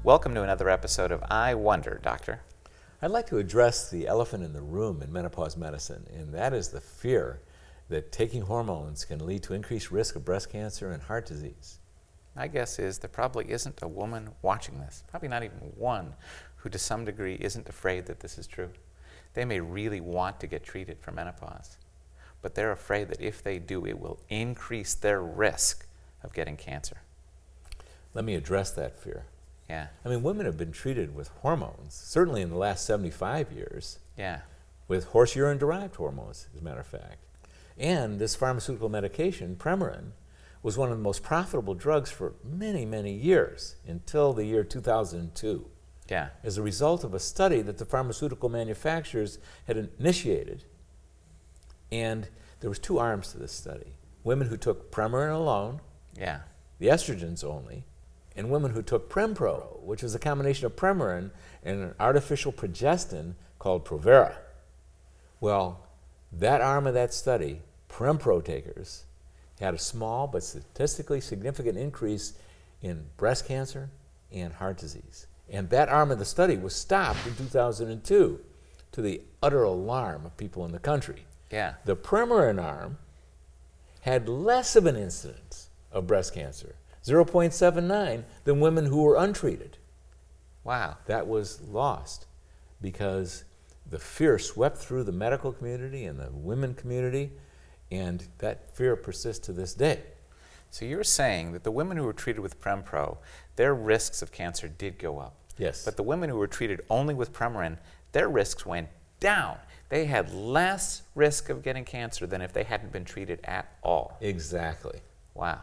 Welcome to another episode of I Wonder, Doctor. I'd like to address the elephant in the room in menopause medicine, and that is the fear that taking hormones can lead to increased risk of breast cancer and heart disease. My guess is there probably isn't a woman watching this, probably not even one, who to some degree isn't afraid that this is true. They may really want to get treated for menopause, but they're afraid that if they do, it will increase their risk of getting cancer. Let me address that fear. Yeah. I mean, women have been treated with hormones, certainly in the last 75 years, Yeah. with horse urine-derived hormones, as a matter of fact. And this pharmaceutical medication, Premarin, was one of the most profitable drugs for many, many years, until the year 2002. Yeah. As a result of a study that the pharmaceutical manufacturers had initiated. And there was two arms to this study. Women who took Premarin alone, Yeah. the estrogens only, and women who took Prempro, which was a combination of Premarin and an artificial progestin called Provera. Well, that arm of that study, Prempro takers, had a small but statistically significant increase in breast cancer and heart disease. And that arm of the study was stopped in 2002 to the utter alarm of people in the country. Yeah. The Premarin arm had less of an incidence of breast cancer, 0.79, than women who were untreated. Wow. That was lost because the fear swept through the medical community and the women community, and that fear persists to this day. So you're saying that the women who were treated with Prempro, their risks of cancer did go up. Yes. But the women who were treated only with Premarin, their risks went down. They had less risk of getting cancer than if they hadn't been treated at all. Exactly. Wow.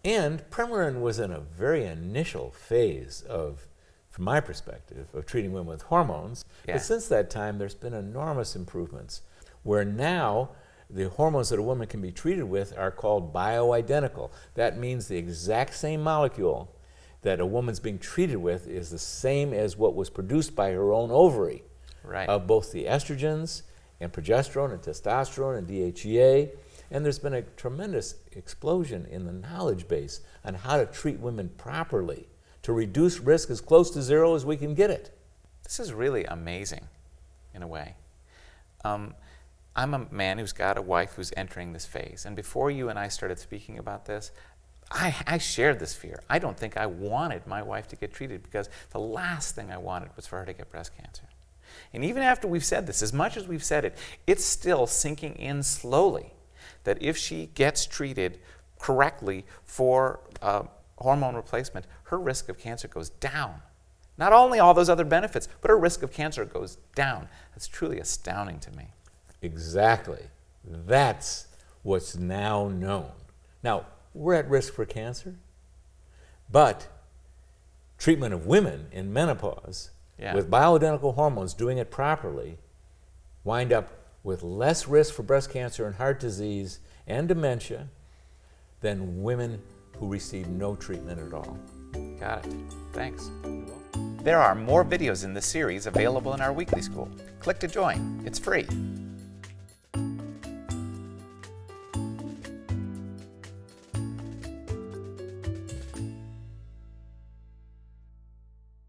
And Premarin was in a very initial phase of, from my perspective, of treating women with hormones. Yeah. But since that time, there's been enormous improvements, where now the hormones that a woman can be treated with are called bioidentical. That means the exact same molecule that a woman's being treated with is the same as what was produced by her own ovary. Right. Of both the estrogens and progesterone and testosterone and DHEA. And there's been a tremendous explosion in the knowledge base on how to treat women properly to reduce risk as close to zero as we can get it. This is really amazing, in a way. I'm a man who's got a wife who's entering this phase. And before you and I started speaking about this, I shared this fear. I don't think I wanted my wife to get treated because the last thing I wanted was for her to get breast cancer. And even after we've said this, as much as we've said it, it's still sinking in slowly that if she gets treated correctly for hormone replacement, her risk of cancer goes down. Not only all those other benefits, but her risk of cancer goes down. That's truly astounding to me. Exactly. That's what's now known. Now, we're at risk for cancer, but treatment of women in menopause with bioidentical hormones, doing it properly, wind up with less risk for breast cancer and heart disease and dementia than women who receive no treatment at all. Got it. Thanks. There are more videos in this series available in our weekly school. Click to join. It's free.